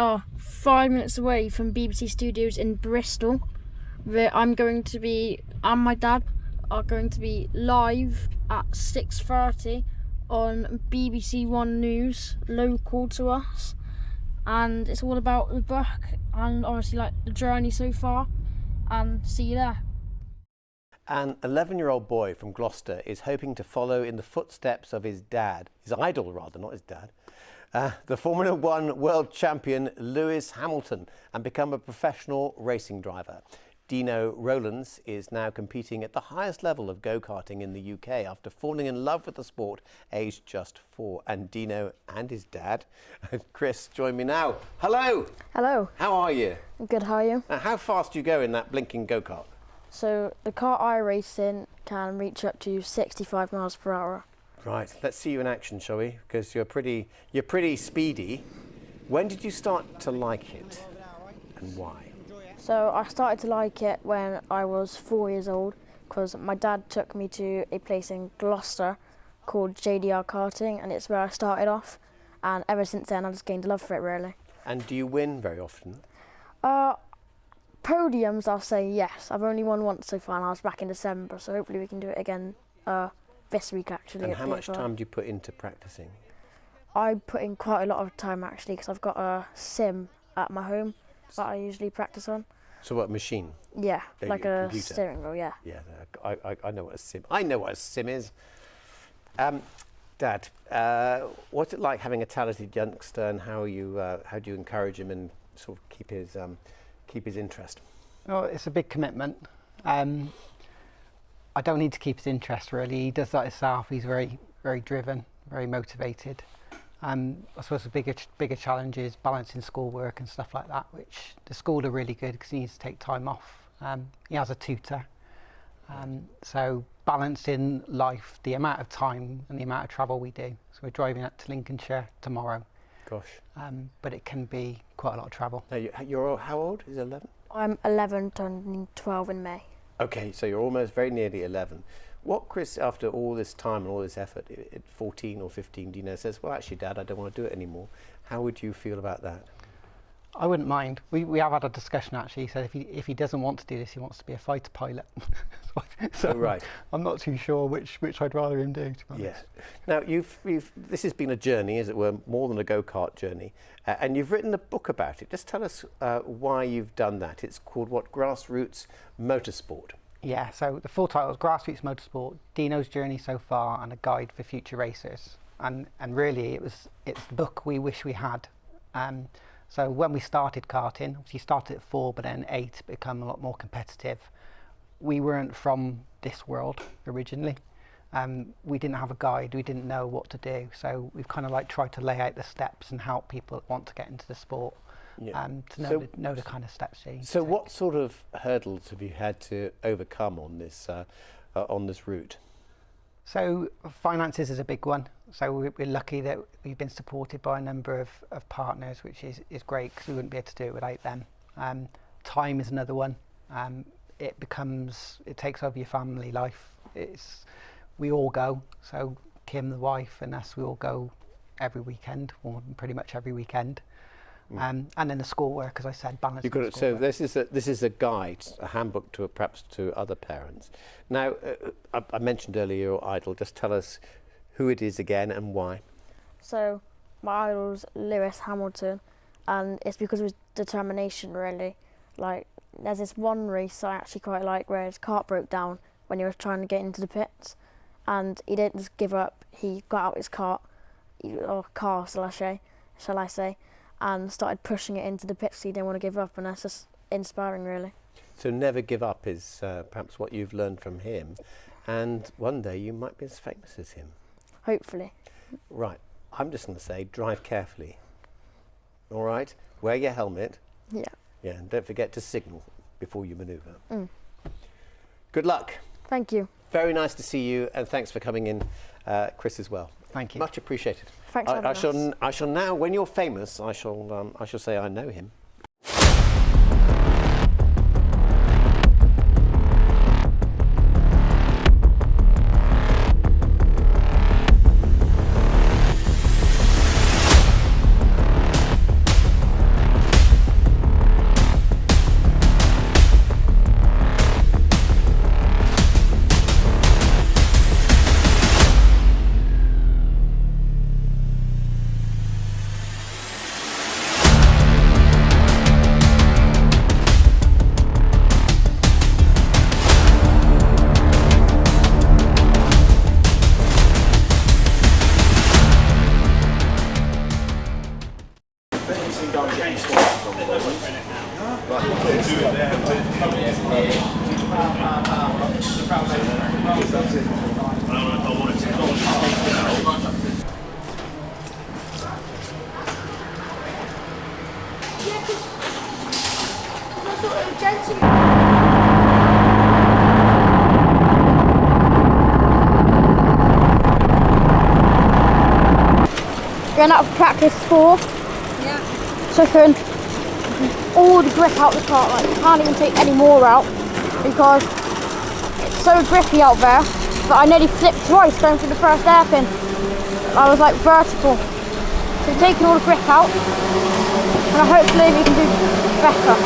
are 5 minutes away from BBC Studios in Bristol. Where I'm going to be, and my dad are going to be live at 6:30 on BBC One News, local to us. And it's all about the book and obviously like the journey so far. And see you there. An 11-year-old boy from Gloucester is hoping to follow in the footsteps of his dad, his idol rather, not his dad, the Formula One world champion Lewis Hamilton, and become a professional racing driver. Deno Rowlands is now competing at the highest level of go-karting in the UK after falling in love with the sport aged just 4. And Dino and his dad, Chris, join me now. Hello. Hello. How are you? Good, how are you? Now, how fast do you go in that blinking go-kart? So the car I race in can reach up to 65 miles per hour. Right, let's see you in action, shall we? Because you're pretty speedy. When did you start to like it and why? So I started to like it when I was 4 years old because my dad took me to a place in Gloucester called JDR Karting, and it's where I started off, and ever since then I just gained a love for it really. And do you win very often? Podiums, I'll say yes. I've only won once so far, and I was back in December, so hopefully we can do it again this week actually. And how much time do you put into practicing? I put in quite a lot of time actually because I've got a sim at my home that I usually practice on. So what, machine? Yeah, like a computer? steering wheel, yeah. Yeah, I know what a sim. I know what a sim is. Dad, what's it like having a talented youngster, and how do you encourage him and sort of keep his interest? Well, it's a big commitment. I don't need to keep his interest really. He does that himself. He's very driven, very motivated. I suppose the bigger challenge is balancing schoolwork and stuff like that, which the school are really good because he needs to take time off. He has a tutor. So balancing life, the amount of time and the amount of travel we do. So we're driving up to Lincolnshire tomorrow. Gosh. But it can be quite a lot of travel. Now, you're how old? Is it 11? I'm 11, turning 12 in May. Okay, so you're almost very nearly 11. What, Chris, after all this time and all this effort, at 14 or 15, Dino says, well, actually, Dad, I don't want to do it anymore. How would you feel about that? I wouldn't mind. We have had a discussion actually. He said if he doesn't want to do this, he wants to be a fighter pilot. So right. I'm not too sure which I'd rather him do, to be honest. Yes. Now this has been a journey, as it were, more than a go-kart journey, and you've written a book about it. Just tell us why you've done that. It's called what? Grassroots Motorsport. Yeah. So the full title is Grassroots Motorsport: Dino's Journey So Far and a Guide for Future Racers. And really, it's the book we wish we had. So when we started karting, obviously started at 4, but then 8 become a lot more competitive. We weren't from this world originally. We didn't have a guide, we didn't know what to do. So we've kind of like tried to lay out the steps and help people that want to get into the sport to know the kind of steps they need to take. What sort of hurdles have you had to overcome on this route? So finances is a big one. So we're lucky that we've been supported by a number of partners, which is great because we wouldn't be able to do it without them. Time is another one. It takes over your family life. We all go. So Kim, the wife, and us, we all go every weekend, or pretty much every weekend. And then the schoolwork, as I said, balance. So this is a guide, a handbook perhaps to other parents. Now, I mentioned earlier your idol. Just tell us who it is again and why. So my idol's Lewis Hamilton, and it's because of his determination really. Like there's this one race I actually quite like where his cart broke down when he was trying to get into the pits, and he didn't just give up. He got out his cart, or car shall I say, and started pushing it into the pits. He didn't want to give up, and that's just inspiring really. So never give up is perhaps what you've learned from him, and one day you might be as famous as him. Hopefully. Right, I'm just going to say drive carefully. All right, wear your helmet. Yeah. Yeah, and don't forget to signal before you manoeuvre. Good luck. Thank you. Very nice to see you, and thanks for coming in, Chris, as well. Thank you. Much appreciated. Thanks for having us. I shall now, when you're famous, I shall say I know him. Going out of practice 4. Yeah. Took all the grip out of the cart, like you can't even take any more out because it's so grippy out there that I nearly flipped twice going through the first hairpin. I was like vertical. So taking all the grip out and hopefully we can do better.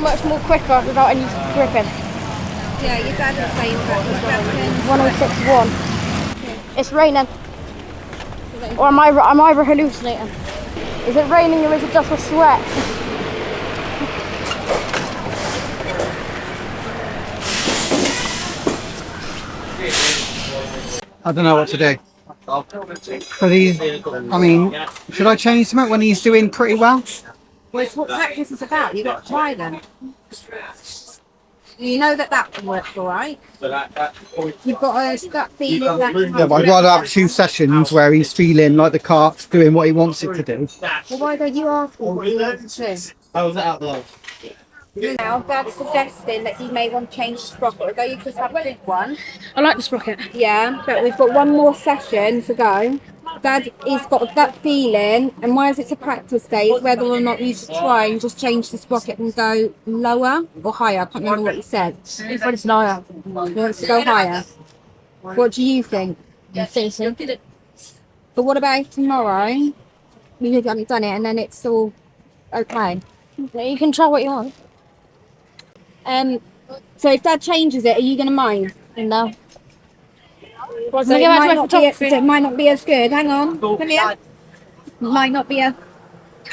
Much more quicker without any gripping. Yeah, your dad was saying that. 1061. It's raining. Or am I hallucinating? Is it raining or is it just a sweat? I don't know what to do. But I mean, should I change something when he's doing pretty well? Well, it's what practice is about. You've got to try them. You know that works all right. You've got that feeling that... Yeah, but I'd rather have 2 sessions where he's feeling like the cart's doing what he wants it to do. Well, why don't you ask him what he wants to do? How was that out there? Now, Dad's suggesting that you may want to change the sprocket, although you just have a big one. I like the sprocket. Yeah, but we've got one more session to go. Dad has got a gut feeling, and why is it a practice day, is whether or not you should try and just change the sprocket and go lower or higher. I can't remember what you said. It's higher. He wants to go higher. What do you think? I think so. But what about tomorrow? We haven't done it and then it's all okay. Yeah, you can try what you want. So if Dad changes it, are you going to mind? No. So it might not be as good. Hang on. Come here. Might not be as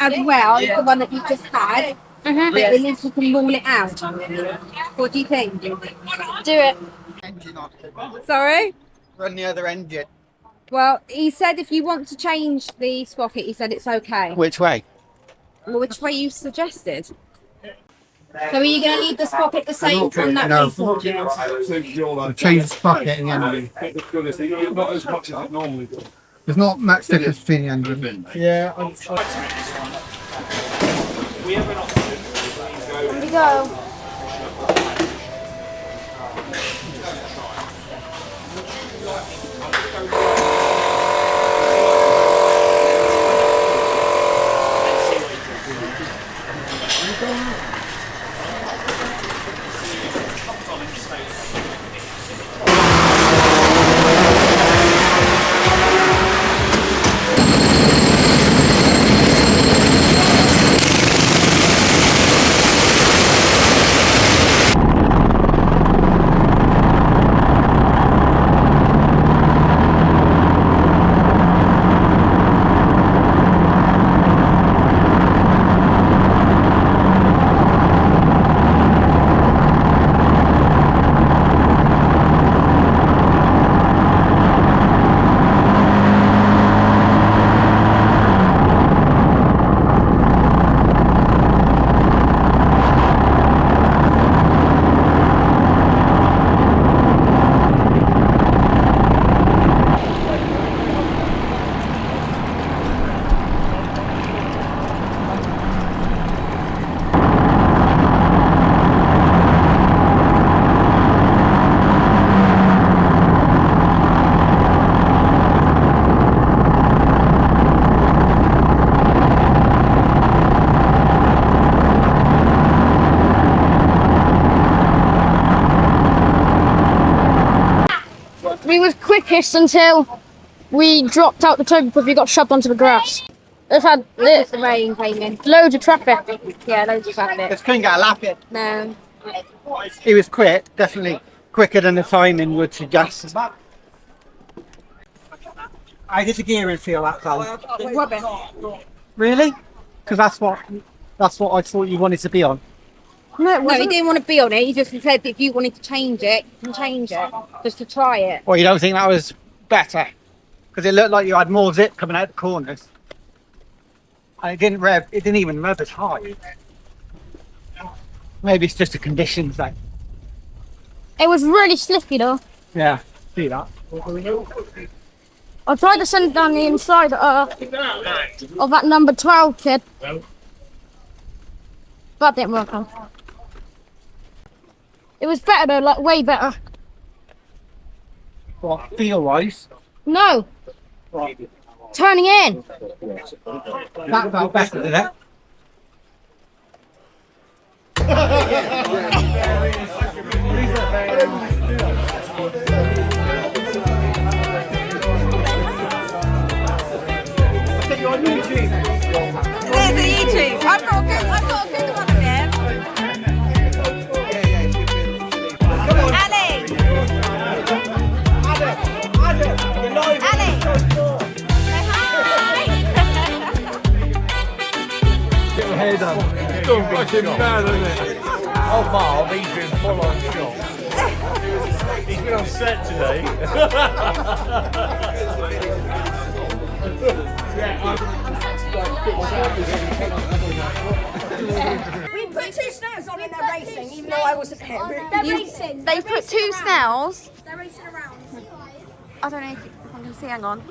well as the one that you just had. But at least you can rule it out. What do you think? Do it. Engine on. Sorry? Run the other engine. Well, he said if you want to change the sprocket, he said it's okay. Which way? Well, which way you suggested? So are you going to leave the sprocket the same from that No. piece? Change the sprocket again. Not as much as it normally does. There's not much difference between the engine. Yeah. Here we go. quickest until we dropped out the turn because we got shoved onto the grass. It's had The rain came in. loads of traffic. Yeah, loads of traffic. Just couldn't get a lap in. No. He was quick, definitely quicker than the timing would suggest. How did the gearing feel that time? Rubbish. Really? Because that's what I thought you wanted to be on. No, he didn't want to be on it. He just said if you wanted to change it, you can change it. Just to try it. Well, you don't think that was better? Because it looked like you had more zip coming out the corners. And it didn't even rev as high. Maybe it's just the conditions then. It was really slippy though. Yeah, see that. I tried to send it down the inside of that number 12 kid. But it didn't work out. It was better though, like way better. What, feel-wise? No, turning in. That felt better, didn't it? There's the YouTube. I've got a good one of them. Ali! Ali! Say hi! Get your head up. It's gone fucking mad, isn't it? Oh, Marv, he's been full on shot. He's been on set today. We put 2 snails on in their racing, even though I wasn't here. They're racing. They put 2 snails. They're racing around. I don't know if I can see, hang on.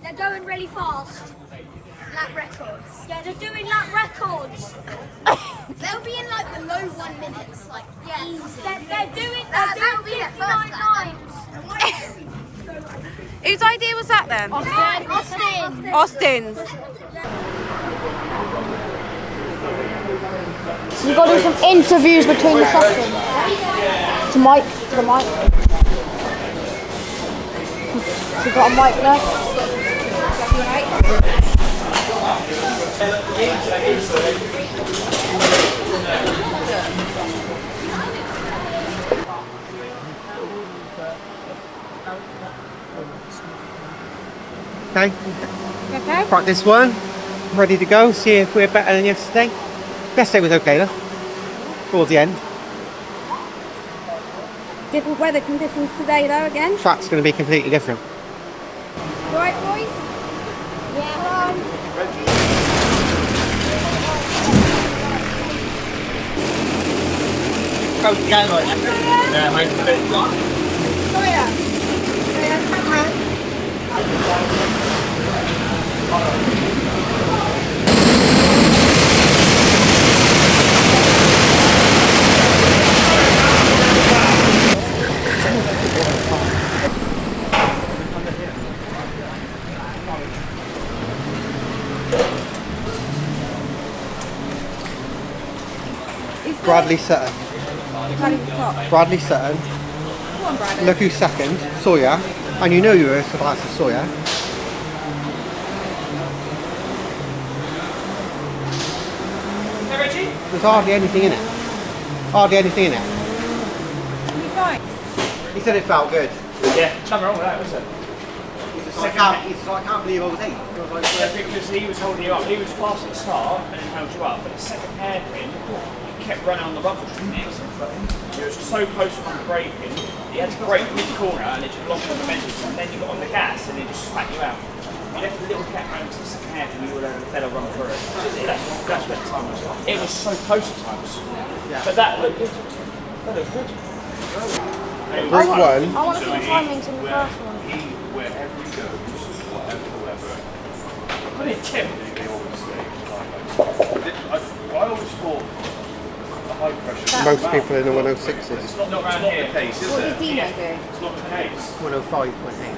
They're going really fast. Lap records. Yeah, they're doing lap records. They'll be in like the low 1 minutes, like easy. They're doing 59 lines. Whose idea was that then? Austin's. So you've got to do some interviews between the sessions. To the mic. So you've got a mic there. Okay. Practice 1. Ready to go. See if we're better than yesterday. Yesterday was okay though. Towards the end. Different weather conditions today though again. Track's going to be completely different. Right boys? Go again, like. Yeah, mate. Bradley Sutton. Bradley Sutton. Look who's second, Sawyer. And you know you were so that's Sawyer. There's hardly anything in it. Hardly anything in it. He said it felt good. Yeah, nothing wrong with that, was there? I can't believe I was 8. Yeah, because he was holding you up. He was fast at the start and then held you up, but the second hairpin, he kept running on the rubber. He was so close on braking, he had to brake mid-corner and it just lost the momentum, and then you got on the gas and it just spat you out. You left a little gap round to the second hairpin and you would have better run through it. That's where the time was. It was so close at times. Yeah. But that looked good. That looked good. Group 1. I want to see timings in the first one. Wherever he goes, whatever the weather. I didn't tip. I always thought the high pressure. Most people in the 106s. It's not the case, is What it? did Dino do? It's not the case. 105.8.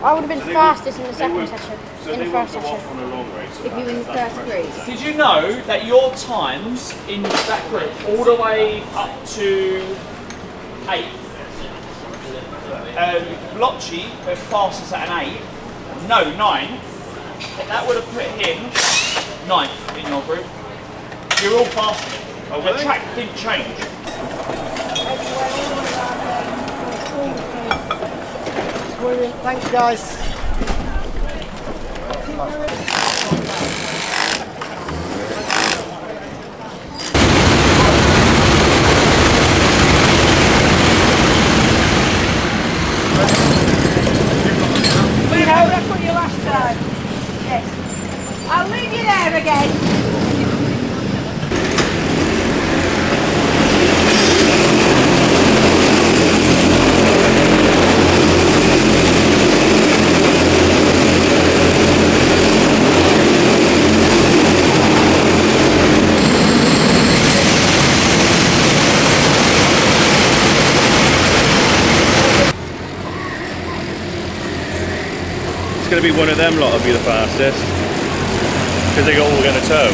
I would have been fastest in the second session. So In they the won't first go session. off on a long race. If you were in the first group. Did you know that your times in that group, all the way up to 8th, Blotchy went fastest at an 8. No, 9. That would have put him 9th in your group. You're all faster. Oh, the track didn't change. Thanks, guys. That's what you last time. Yes. I'll leave you there again. It's going to be one of them lot will be the fastest because they're all going to tow.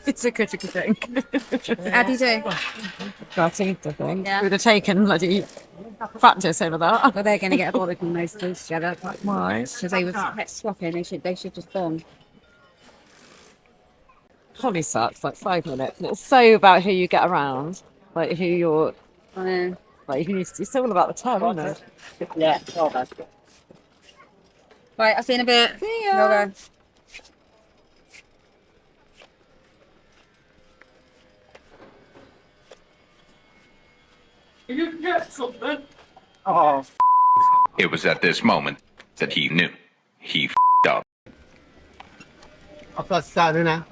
It's a critical thing. How do you do? Karting, I think. Yeah. We'd have taken bloody practice over that. Well, they're going to get a bother from those two together. Why? Because they were swapping. They should just bond. Holly sucks, like 5 minutes. And it's so about who you get around. Like who you're, I know. like it's all about the time, isn't it? Yeah. Right, I'll see you in a bit. See ya. Go. You get something? Oh, It was at this moment that he knew he f***ed up. I've got to start now.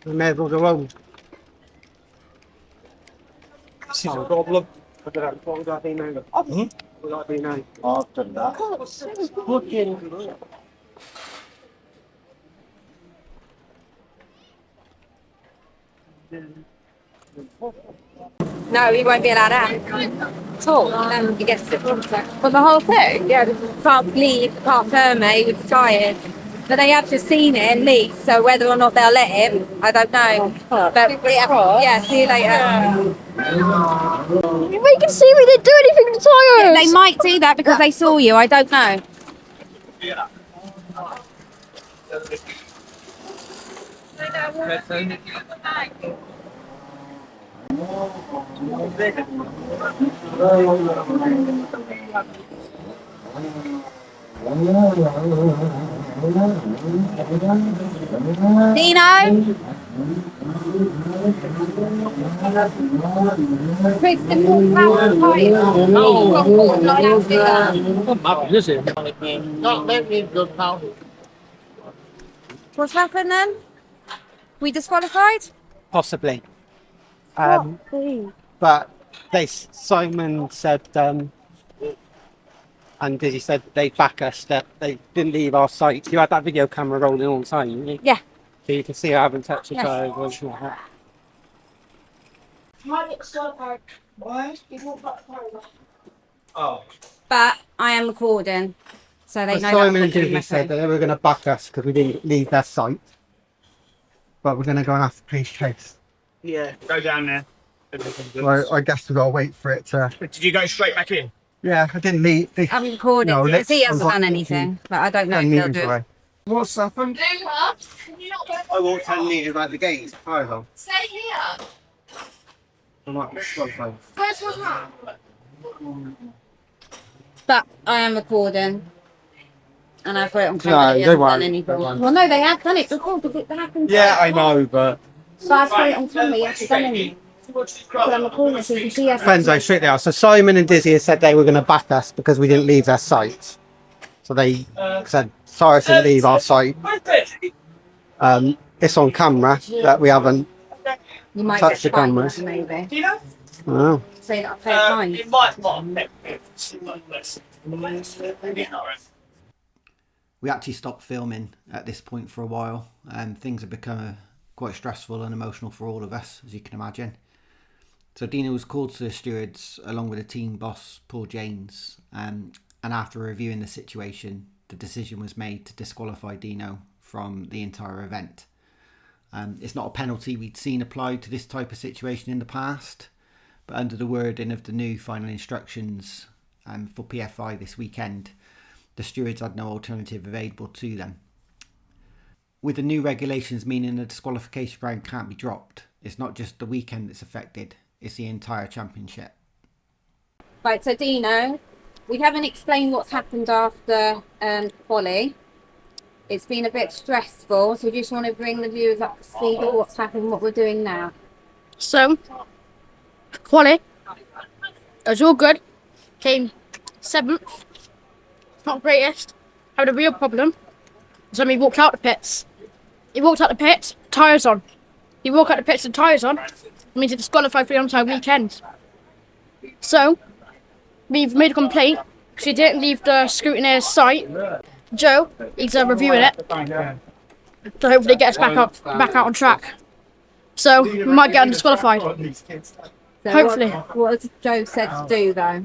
We may as well go home. This is a problem. What would I do now? What would I do now? After that. Fucking. No, he won't be allowed out at all. He gets the contract. But the whole thing? Yeah, can't leave Parc Fermé with tyres. But they have just seen it and leave, so whether or not they'll let him, I don't know. But yeah, see you later. We can see we didn't do anything to tyres. They might do that because they saw you, I don't know. Dino? Kristen, walk out the tyre. No, not allowed to do that. Not let me go now. What's happened then? We disqualified? Possibly. But Simon said, and he said they'd back us, that they didn't leave our site. You had that video camera rolling all the time, didn't you? Yeah. So you can see I haven't touched the Yeah. tyre or anything like that. Oh. But I am recording, so they But know Simon that and Judy said that they were going to back us because we didn't leave their site. But we're going to go and ask the police chase. Yeah. Go down there. Well, I guess we've got to wait for it to... Did you go straight back in? Yeah, I didn't leave. I'm recording, No, because he hasn't I've got done anything, but I don't know if 10 they'll metres do it. away. What's happened? I walked 10 metres about the gates. Fire alarm. Stay here. I might be slow phone. Where's one that? But I am recording. And I've got it on camera. No, they won't. Well, no, they have done it before because it happened. Yeah, I know, but... So I've got it on camera. You have to done it. Because I'm recording so you can see us. Depends how strict they are. So Simon and Dizzy have said they were going to back us because we didn't leave their site. So they said, sorry to leave our site. It's on camera that we haven't You might touched the get fined, cameras. maybe. Oh. Say that I pay fines. It might not affect We actually stopped filming at this point for a while, and things have become quite stressful and emotional for all of us, as you can imagine. So Dino was called to the stewards along with the team boss Paul James, and after reviewing the situation, the decision was made to disqualify Dino from the entire event. It's not a penalty we'd seen applied to this type of situation in the past, but under the wording of the new final instructions for PFI this weekend, the stewards had no alternative available to them. With the new regulations meaning the disqualification round can't be dropped, it's not just the weekend that's affected, it's the entire championship. Right, so Dino, we haven't explained what's happened after quali. It's been a bit stressful, so we just want to bring the viewers up to speed of what's happened, what we're doing now. So, quali, it was all good. Came 7th, not greatest. Had a real problem. So he walked out the pits. He walked out the pits, tyres on. He walked out the pits and tyres on. It means it's disqualified for the entire weekend. So, we've made a complaint because he didn't leave the scrutineer's site. Joe, he's reviewing it. So hopefully get us back out on track. So we might get disqualified. So Hopefully. What has Joe said to do though?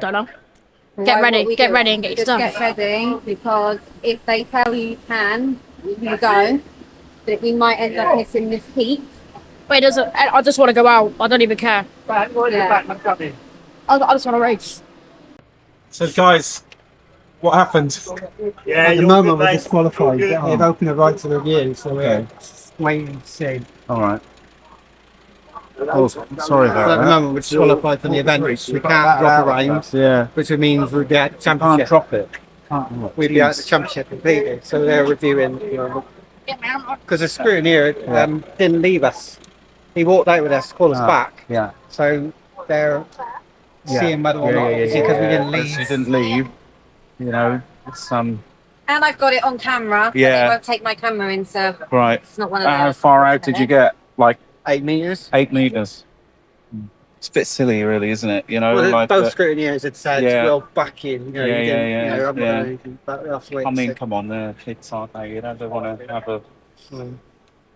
Don't know. Get ready and get your stuff. Get ready, because if they tell you can go, but we might end up missing this heat. Wait, I just want to go out. I don't even care. I just want to race. So guys, what happened? Yeah, At the moment we're disqualified. They've opened the right to review, so we're waiting to see. Alright. Oh, sorry about At the that. moment we're disqualified from the event. We can't drop a round, Yeah. which means we'd be at the Can't championship. drop it. We'd be at the championship completely. So they're reviewing, because the scrutineer didn't leave us. He walked out with us to call us back. Yeah. So they're seeing whether or not it's because we didn't leave. You didn't leave. You know, it's And I've got it on camera. Yeah. They won't take my camera in, so right. it's not one of those. How far out did you get? Like 8 meters. 8 meters. It's a bit silly, really, isn't it? You know, Well, like both scrutineers had said Yeah. we'll back in. You know, Yeah, you didn't, yeah, you know, yeah, I'm not yeah. anything, but we'll have to wait I and mean, see. come on, they're kids, aren't they? You know, they want to have a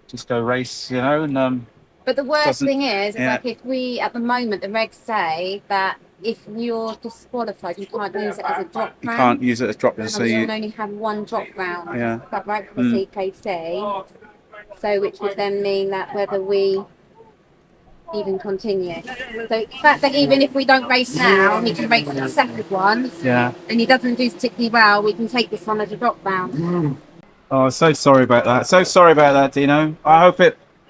just go race, you know, and But the worst Doesn't- thing is yeah. like if we, at the moment, the regs say that if you're disqualified, you can't use it as a drop you round. can't use it as drop. And So you you, can only have one drop round. Yeah. Is that right, for the CKC? So which would then mean that whether we even continue. So the fact that even if we don't race now, and he can race the second one, yeah. and he doesn't do particularly well, we can take this one as a drop round. Oh, so sorry about that. So sorry about that, Dino. I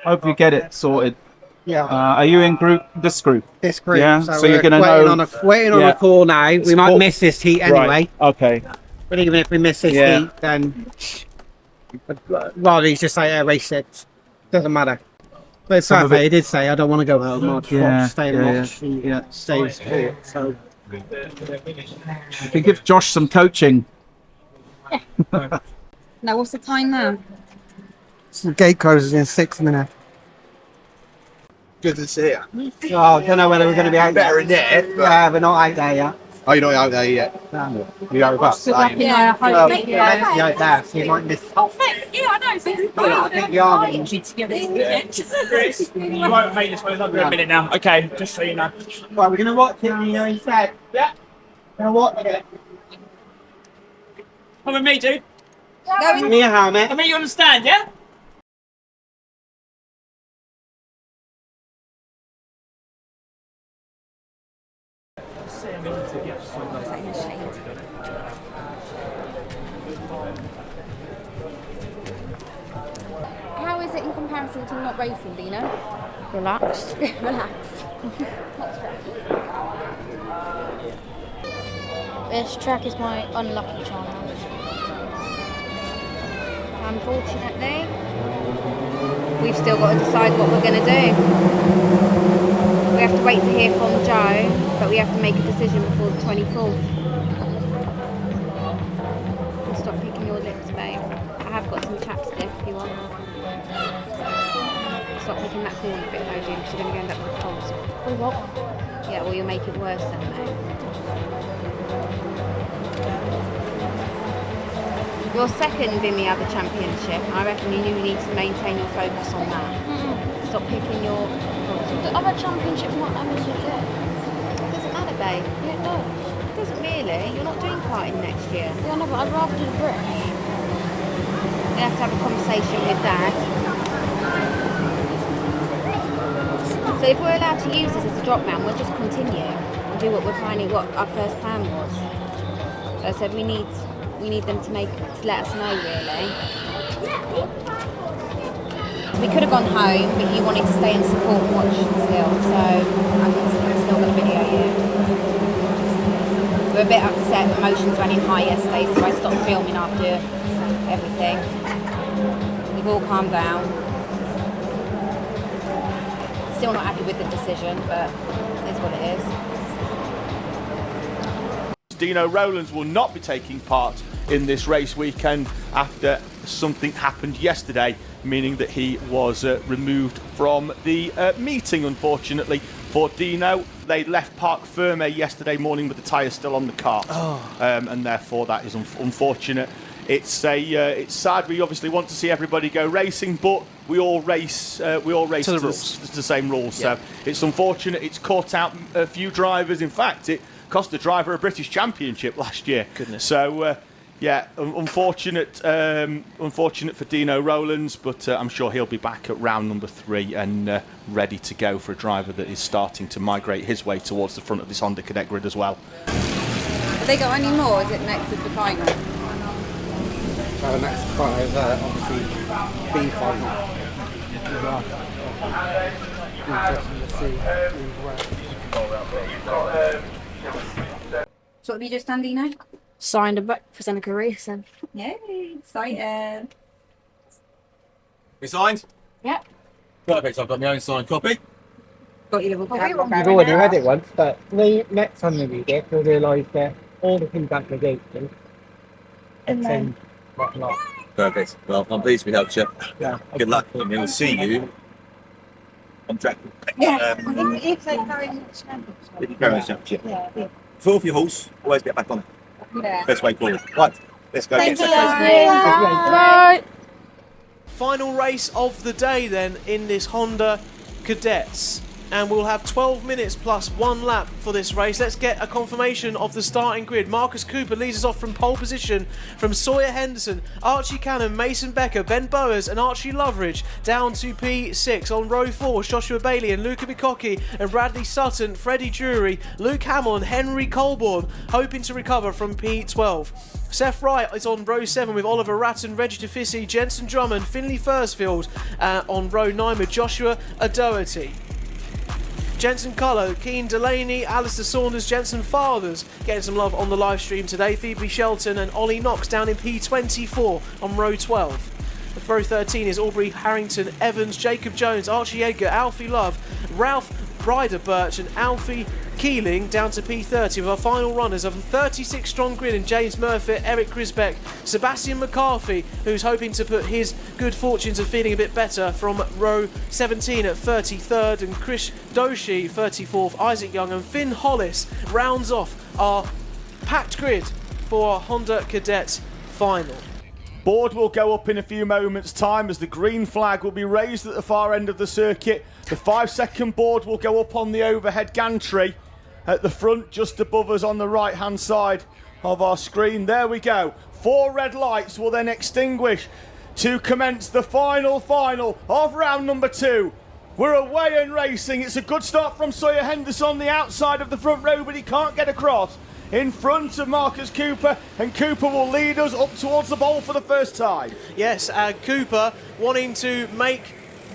hope you get it sorted. Yeah. Are you in this group? This group. Yeah. So you're gonna know. Waiting on Yeah. a call now. We might miss this heat anyway. Right. Okay. But even if we miss this Yeah. heat, then rather he's just say race it. Doesn't matter. But Some of sadly, he did say I don't want to go out much. Yeah, Stay yeah, watch and stay in sport. So You can give Josh some coaching. Now, what's the time now? the gate closes in 6 minutes. Good to see you. Oh, I don't know whether we're going to be out Better in there. Yeah, we're not out there yet. Oh, you're not out there yet? No. You're out with us? Good luck in our Well, home. we're meant to be out there, so you might miss. Oh, thanks. Yeah, I know. I think we are. You won't make this one under a minute now. Okay, just so you know. Right, we're going to watch it, you know, he said. Yeah. We're going to watch it. Come with me, dude. Give me a helmet. I mean, you understand, yeah? How is it in comparison to not racing, Dino? Relaxed. Relaxed. This track is my unlucky charm. Unfortunately, we've still got to decide what we're going to do. We have to wait to hear from Joe, but we have to make a decision before the 24th. Stop picking your lips, babe. I have got some chapstick if you want. Stop picking that corner bit though, dude, because you're going to end up with holes. Oh, what? Yeah, well, you'll make it worse then, mate. You're second in the other championship. I reckon you need to maintain your focus on that. Stop picking your... The other championship's not that much okay. It doesn't matter, babe. Yeah, it does. It doesn't really. You're not doing karting next year. Yeah, no, but I'd rather do the British. You have to have a conversation with Dad. So if we're allowed to use this as a drop man, we'll just continue and do what we're planning, what our first plan was. So I said we need them to let us know, really. We could have gone home, but you wanted to stay and support and watch still, so I'm still going to video you. We were a bit upset, emotions running high yesterday, so I stopped filming after everything. We've all calmed down. Still not happy with the decision, but it's what it is. Deno Rowlands will not be taking part in this race weekend after something happened yesterday, meaning that he was removed from the meeting, unfortunately, for Dino. They left Parc Fermé yesterday morning with the tyres still on the cart, and therefore that is unfortunate. It's sad. We obviously want to see everybody go racing, but we all race to the same rules. Yeah. So it's unfortunate. It's caught out a few drivers. In fact, it cost a driver a British Championship last year. Goodness. So yeah, unfortunate for Deno Rowlands, but I'm sure he'll be back at round number 3 and ready to go for a driver that is starting to migrate his way towards the front of this Honda Cadet grid as well. Have they got any more? Is it next is the final? Next final is obviously B final. Interesting to see So what have you just done, Dino? Signed a book for Seneca Racing. Yay, excited. You signed? Yeah. Perfect, I've got my own signed copy. Got your little You've already read it once, but the next time you read it, you'll realise that all the things that negate them. And then whatnot. Perfect. Well, I'm pleased we helped you. Yeah. Good luck. We'll see you on track. If they carry much Championship. Yeah. Feel for your horse, always get back on it. Yeah. Best way forward. Right, let's go get Right. Final race of the day then in this Honda Cadets. And we'll have 12 minutes plus 1 lap for this race. Let's get a confirmation of the starting grid. Marcus Cooper leads us off from pole position from Sawyer Henderson, Archie Cannon, Mason Becker, Ben Bowers and Archie Loveridge down to P6. On row 4, Joshua Bailey and Luca Bicocchi and Bradley Sutton, Freddie Drury, Luke Hamill and Henry Colborne hoping to recover from P12. Seth Wright is on row 7 with Oliver Ratton, Reggie Tafisi, Jensen Drummond, Finley Fursfield on row 9 with Joshua Adoherty. Jensen Cullo, Keane Delaney, Alistair Saunders, Jensen Fathers getting some love on the live stream today. Phoebe Shelton and Ollie Knox down in P24 on row 12. Row 13 is Aubrey Harrington, Evans, Jacob Jones, Archie Edgar, Alfie Love, Ralph Ryder Birch and Alfie Keeling down to P30 with our final runners of a 36 strong grid and James Murphy, Eric Grisbeck, Sebastian McCarthy, who's hoping to put his good fortunes of feeling a bit better from row 17 at 33rd, and Chris Doshi 34th, Isaac Young and Finn Hollis rounds off our packed grid for our Honda Cadets final. Board will go up in a few moments' time as the green flag will be raised at the far end of the circuit. The 5-second board will go up on the overhead gantry at the front, just above us on the right-hand side of our screen. There we go. 4 red lights will then extinguish to commence the final of round number 2. We're away and racing. It's a good start from Sawyer Henderson on the outside of the front row, but he can't get across in front of Marcus Cooper, and Cooper will lead us up towards the bowl for the first time. Yes, Cooper wanting to make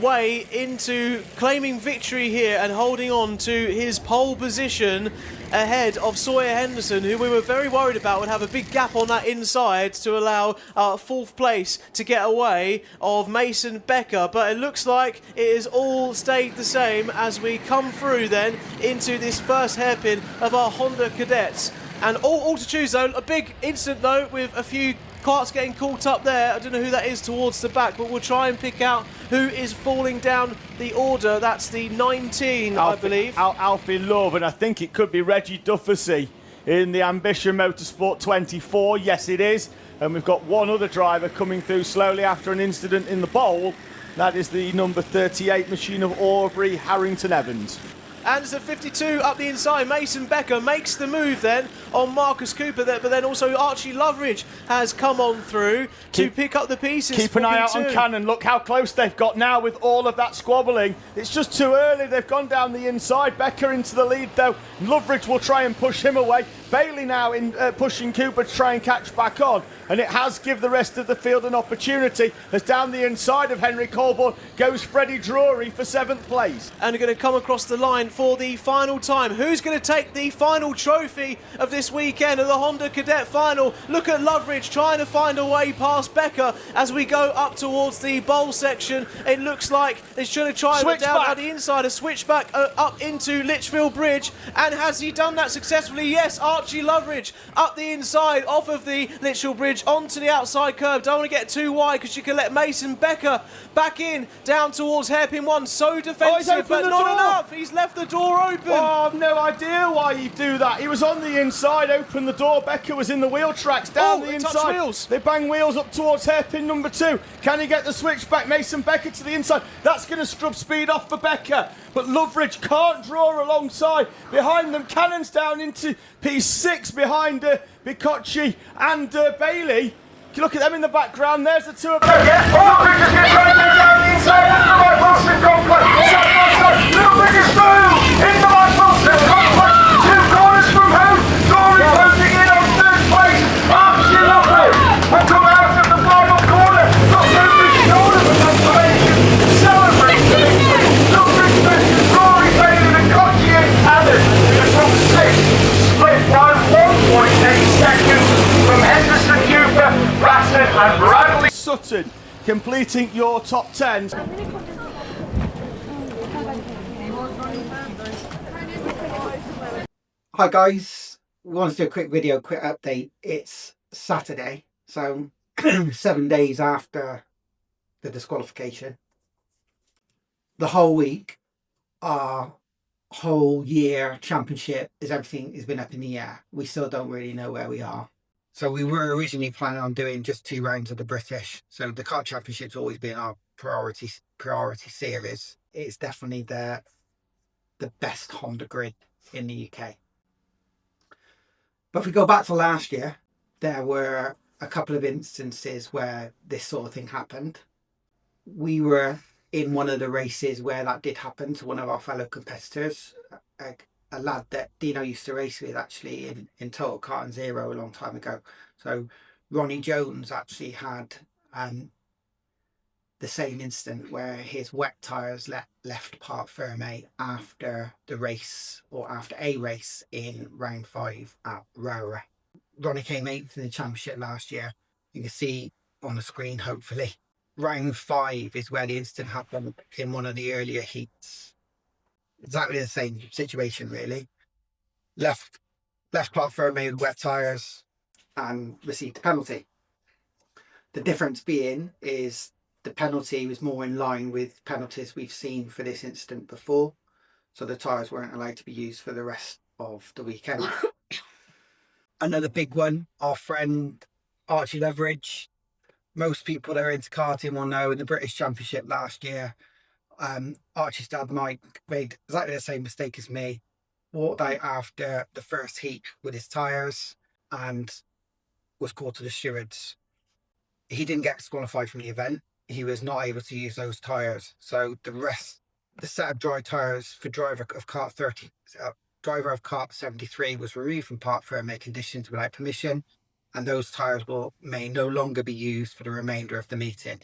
way into claiming victory here and holding on to his pole position ahead of Sawyer Henderson, who we were very worried about would have a big gap on that inside to allow 4th place to get away of Mason Becker. But it looks like it has all stayed the same as we come through then into this first hairpin of our Honda Cadets. And all to choose though, a big incident though with a few karts getting caught up there. I don't know who that is towards the back, but we'll try and pick out who is falling down the order. That's the 19, I believe. Alfie Love, and I think it could be Reggie Duffersey in the Ambition Motorsport 24. Yes, it is. And we've got one other driver coming through slowly after an incident in the bowl. That is the number 38 machine of Aubrey Harrington Evans. Anderson 52 up the inside. Mason Becker makes the move then on Marcus Cooper there, but then also Archie Loveridge has come on through to pick up the pieces. Keep an eye out on Cannon. Look how close they've got now with all of that squabbling. It's just too early. They've gone down the inside. Becker into the lead though. Loveridge will try and push him away. Bailey now in pushing Cooper to try and catch back on, and it has give the rest of the field an opportunity as down the inside of Henry Colborne goes Freddie Drury for 7th place. And are going to come across the line for the final time. Who's going to take the final trophy of this weekend of the Honda Cadet Final? Look at Loveridge trying to find a way past Becker as we go up towards the bowl section. It looks like they're trying to try it down at the inside, a switchback up into Litchfield Bridge. And has he done that successfully? Yes, Archie Loveridge up the inside off of the Litchfield Bridge onto the outside curve. Don't want to get too wide because you can let Mason Becker back in down towards hairpin 1. So defensive, but not enough. He's left the door open. Oh, I've no idea why you do that. He was on the inside, opened the door. Becker was in the wheel tracks down the inside. Wheels. They bang wheels up towards hairpin number 2. Can he get the switch back? Mason Becker to the inside. That's going to scrub speed off for Becker. But Loveridge can't draw alongside. Behind them, Cannon's down into P6 behind Bicocci and Bailey. You look at them in the background. There's the two of them. Loveridge is getting ready to go down the inside into the Mike Wilson complex. Loveridge is through into the Mike Wilson complex. 2 corners from who? Dory closing in on 3rd place. Archie Loveridge will come out of the final corner. Got Loveridge shoulder for consolation. Celebrate the victory. Loveridge versus Rory Bailey, Bicocci and Cannon in the top 6. Split by 1.8 seconds from Henderson, Cooper, Ratton and Bradley Sutton, completing your top 10. Hi guys, we want to do a quick video, quick update. It's Saturday, so 7 days after the disqualification. The whole week, our whole year championship everything has been up in the air. We still don't really know where we are. So we were originally planning on doing just 2 rounds of the British. So the Kart Championship's always been our priority series. It's definitely the best Honda grid in the UK. But if we go back to last year, there were a couple of instances where this sort of thing happened. We were in one of the races where that did happen to one of our fellow competitors, a lad that Dino used to race with actually in Total Kart Zero a long time ago. So Ronnie Jones actually had the same incident where his wet tyres left Parc Fermé after the race, or after a race in round 5 at Rowra. Ronnie came 8th in the championship last year. You can see on the screen, hopefully. Round 5 is where the incident happened in one of the earlier heats. Exactly the same situation, really. Left Parc Fermé with wet tyres and received a penalty. The difference being is the penalty was more in line with penalties we've seen for this incident before. So the tyres weren't allowed to be used for the rest of the weekend. Another big one, our friend Archie Loveridge. Most people that are into karting will know in the British Championship last year, Archie's dad Mike made exactly the same mistake as me. Walked out after the first heat with his tyres and was called to the stewards. He didn't get disqualified from the event. He was not able to use those tyres. So the set of dry tyres for driver of Kart 73 was removed from Parc Fermé conditions without permission, and those tyres may no longer be used for the remainder of the meeting.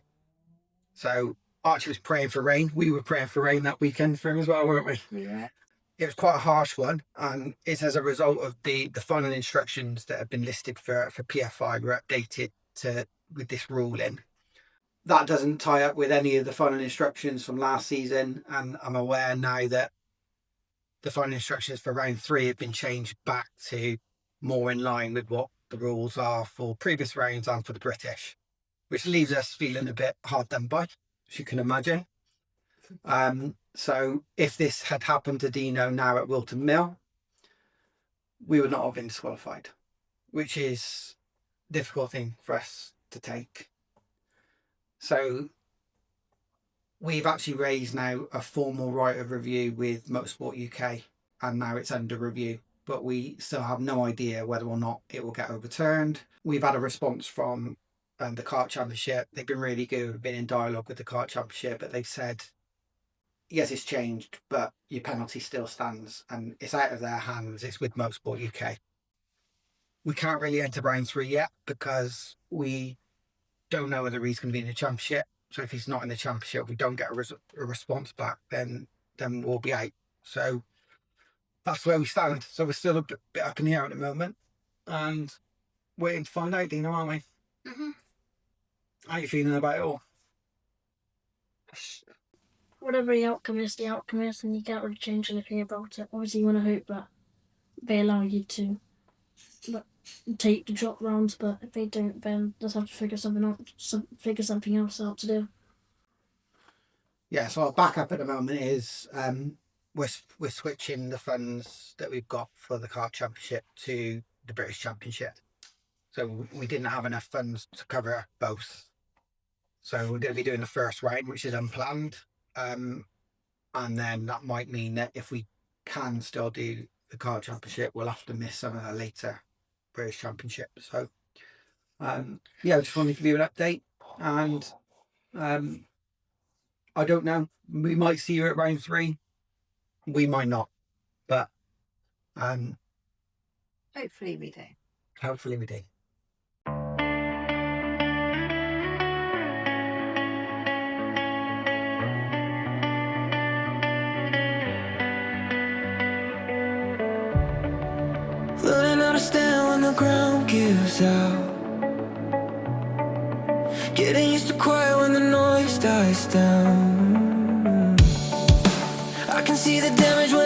So Archie was praying for rain. We were praying for rain that weekend for him as well, weren't we? Yeah. It was quite a harsh one, and it's as a result of the final instructions that have been listed for PFI were updated with this ruling. That doesn't tie up with any of the final instructions from last season, and I'm aware now that the final instructions for round 3 have been changed back to more in line with what the rules are for previous rounds and for the British, which leaves us feeling a bit hard done by, as you can imagine. So if this had happened to Dino now at Wilton Mill, we would not have been disqualified, which is a difficult thing for us to take. So we've actually raised now a formal right of review with Motorsport UK, and now it's under review, but we still have no idea whether or not it will get overturned. We've had a response from the Kart Championship. They've been really good. We've been in dialogue with the Kart Championship, but they've said, yes, it's changed, but your penalty still stands, and it's out of their hands. It's with Motorsport UK. We can't really enter round 3 yet because we don't know whether he's going to be in the championship. So if he's not in the championship, we don't get a response back, then we'll be out. So that's where we stand. So we're still a bit up in the air at the moment, and waiting to find out, Dino, aren't we? Mm-hmm. How are you feeling about it all? Whatever the outcome is, and you can't really change anything about it. Obviously, you want to hope that they allow you to take the drop rounds, but if they don't, then just have to figure something else out to do. Yeah, so our backup at the moment is we're switching the funds that we've got for the Kart Championship to the British Championship. So we didn't have enough funds to cover both. So we're going to be doing the first round, which is unplanned. And then that might mean that if we can still do the Kart Championship, we'll have to miss some of the later British Championship. So yeah, I just wanted to give you an update, and I don't know, we might see you at round 3, we might not, but hopefully we do. Hopefully we do. Learning how to stand when the ground gives out. Getting used to quiet when the noise dies down. I can see the damage when